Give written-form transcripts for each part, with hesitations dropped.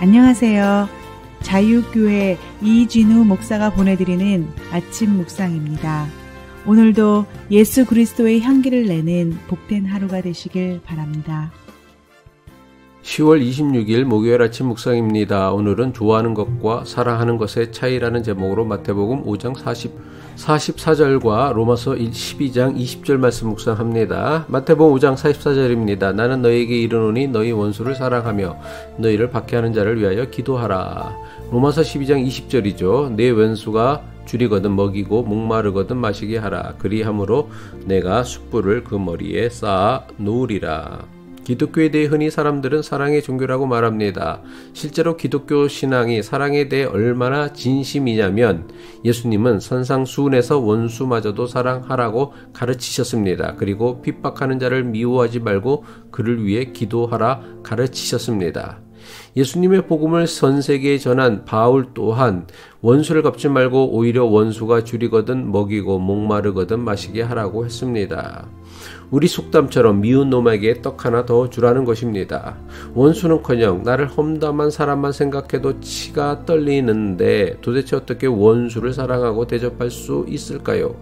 안녕하세요. 자유교회 이진우 목사가 보내드리는 아침 묵상입니다. 오늘도 예수 그리스도의 향기를 내는 복된 하루가 되시길 바랍니다. 10월 26일 목요일 아침 묵상입니다. 오늘은 좋아하는 것과 사랑하는 것의 차이라는 제목으로 마태복음 5장 44절과 로마서 12장 20절 말씀 묵상합니다. 마태복음 5장 44절입니다. 나는 너희에게 이르노니 너희 원수를 사랑하며 너희를 박해하는 자를 위하여 기도하라. 로마서 12장 20절이죠. 내 원수가 줄이거든 먹이고 목마르거든 마시게 하라. 그리함으로 내가 숯불을 그 머리에 쌓아 놓으리라. 기독교에 대해 흔히 사람들은 사랑의 종교라고 말합니다. 실제로 기독교 신앙이 사랑에 대해 얼마나 진심이냐면 예수님은 선상수훈에서 원수마저도 사랑하라고 가르치셨습니다. 그리고 핍박하는 자를 미워하지 말고 그를 위해 기도하라 가르치셨습니다. 예수님의 복음을 전 세계에 전한 바울 또한 원수를 갚지 말고 오히려 원수가 줄이거든 먹이고 목마르거든 마시게 하라고 했습니다. 우리 속담처럼 미운 놈에게 떡 하나 더 주라는 것입니다. 원수는커녕 나를 험담한 사람만 생각해도 치가 떨리는데 도대체 어떻게 원수를 사랑하고 대접할 수 있을까요?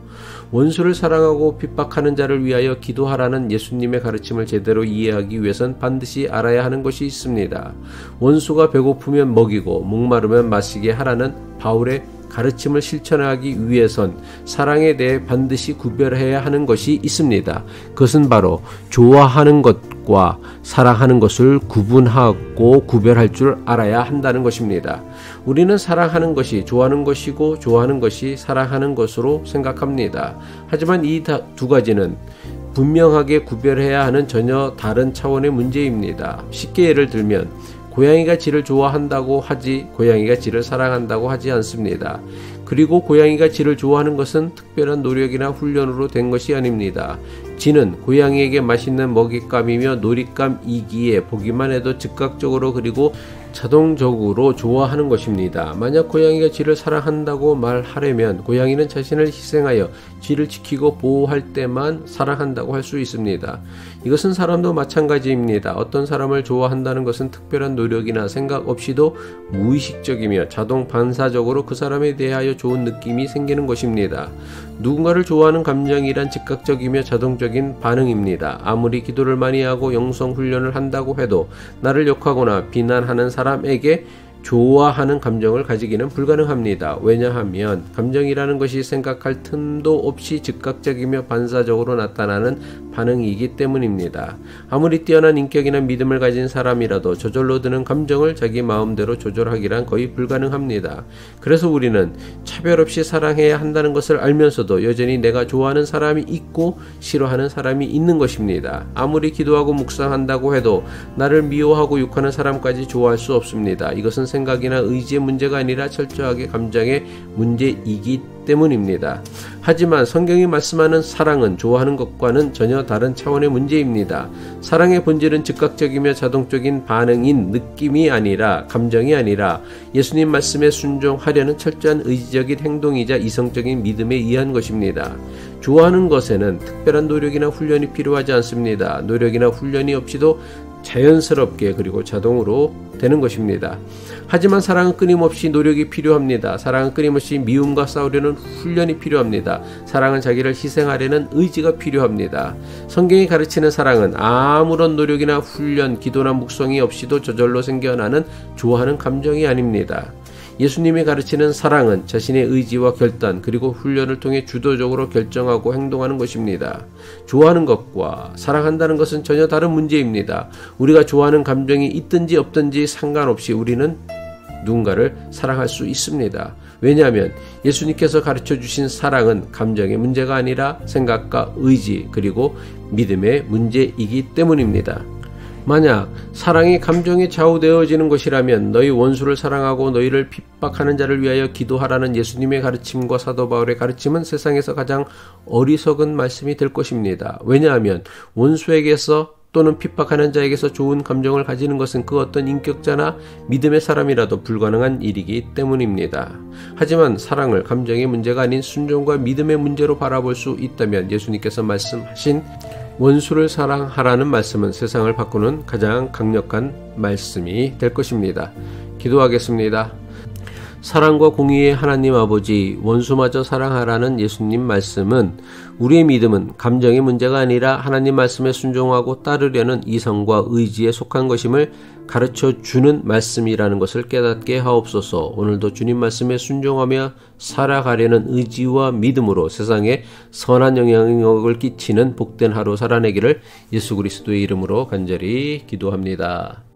원수를 사랑하고 핍박하는 자를 위하여 기도하라는 예수님의 가르침을 제대로 이해하기 위해선 반드시 알아야 하는 것이 있습니다. 원수가 배고프면 먹이고 목마르면 마시게 하라는 바울의 가르침을 실천하기 위해선 사랑에 대해 반드시 구별해야 하는 것이 있습니다. 그것은 바로 좋아하는 것과 사랑하는 것을 구분하고 구별할 줄 알아야 한다는 것입니다. 우리는 사랑하는 것이 좋아하는 것이고 좋아하는 것이 사랑하는 것으로 생각합니다. 하지만 이 두 가지는 분명하게 구별해야 하는 전혀 다른 차원의 문제입니다. 쉽게 예를 들면 고양이가 쥐를 좋아한다고 하지 고양이가 쥐를 사랑한다고 하지 않습니다. 그리고 고양이가 쥐를 좋아하는 것은 특별한 노력이나 훈련으로 된 것이 아닙니다. 쥐는 고양이에게 맛있는 먹잇감이며 놀잇감이기에 보기만 해도 즉각적으로 그리고 자동적으로 좋아하는 것입니다. 만약 고양이가 쥐를 사랑한다고 말하려면 고양이는 자신을 희생하여 쥐를 지키고 보호할 때만 사랑한다고 할 수 있습니다. 이것은 사람도 마찬가지입니다. 어떤 사람을 좋아한다는 것은 특별한 노력이나 생각 없이도 무의식적이며 자동 반사적으로 그 사람에 대하여 좋은 느낌이 생기는 것입니다. 누군가를 좋아하는 감정이란 즉각적이며 자동적인 반응입니다. 아무리 기도를 많이 하고 영성 훈련을 한다고 해도 나를 욕하거나 비난하는 사람에게 좋아하는 감정을 가지기는 불가능합니다. 왜냐하면 감정이라는 것이 생각할 틈도 없이 즉각적이며 반사적으로 나타나는 반응이기 때문입니다. 아무리 뛰어난 인격이나 믿음을 가진 사람이라도 저절로 드는 감정을 자기 마음대로 조절하기란 거의 불가능합니다. 그래서 우리는 차별 없이 사랑해야 한다는 것을 알면서도 여전히 내가 좋아하는 사람이 있고 싫어하는 사람이 있는 것입니다. 아무리 기도하고 묵상한다고 해도 나를 미워하고 욕하는 사람까지 좋아할 수 없습니다. 이것은 생각이나 의지의 문제가 아니라 철저하게 감정의 문제이기 때문입니다. 하지만 성경이 말씀하는 사랑은 좋아하는 것과는 전혀 다른 차원의 문제입니다. 사랑의 본질은 즉각적이며 자동적인 반응인 느낌이 아니라 감정이 아니라 예수님 말씀에 순종하려는 철저한 의지적인 행동이자 이성적인 믿음에 의한 것입니다. 좋아하는 것에는 특별한 노력이나 훈련이 필요하지 않습니다. 노력이나 훈련이 없이도 자연스럽게 그리고 자동으로 되는 것입니다. 하지만 사랑은 끊임없이 노력이 필요합니다. 사랑은 끊임없이 미움과 싸우려는 훈련이 필요합니다. 사랑은 자기를 희생하려는 의지가 필요합니다. 성경이 가르치는 사랑은 아무런 노력이나 훈련, 기도나 묵성이 없이도 저절로 생겨나는 좋아하는 감정이 아닙니다. 예수님이 가르치는 사랑은 자신의 의지와 결단 그리고 훈련을 통해 주도적으로 결정하고 행동하는 것입니다. 좋아하는 것과 사랑한다는 것은 전혀 다른 문제입니다. 우리가 좋아하는 감정이 있든지 없든지 상관없이 우리는 누군가를 사랑할 수 있습니다. 왜냐하면 예수님께서 가르쳐 주신 사랑은 감정의 문제가 아니라 생각과 의지 그리고 믿음의 문제이기 때문입니다. 만약 사랑이 감정에 좌우되어지는 것이라면 너희 원수를 사랑하고 너희를 핍박하는 자를 위하여 기도하라는 예수님의 가르침과 사도 바울의 가르침은 세상에서 가장 어리석은 말씀이 될 것입니다. 왜냐하면 원수에게서 또는 핍박하는 자에게서 좋은 감정을 가지는 것은 그 어떤 인격자나 믿음의 사람이라도 불가능한 일이기 때문입니다. 하지만 사랑을 감정의 문제가 아닌 순종과 믿음의 문제로 바라볼 수 있다면 예수님께서 말씀하신 원수를 사랑하라는 말씀은 세상을 바꾸는 가장 강력한 말씀이 될 것입니다. 기도하겠습니다. 사랑과 공의의 하나님 아버지, 원수마저 사랑하라는 예수님 말씀은 우리의 믿음은 감정의 문제가 아니라 하나님 말씀에 순종하고 따르려는 이성과 의지에 속한 것임을 가르쳐 주는 말씀이라는 것을 깨닫게 하옵소서. 오늘도 주님 말씀에 순종하며 살아가려는 의지와 믿음으로 세상에 선한 영향력을 끼치는 복된 하루 살아내기를 예수 그리스도의 이름으로 간절히 기도합니다.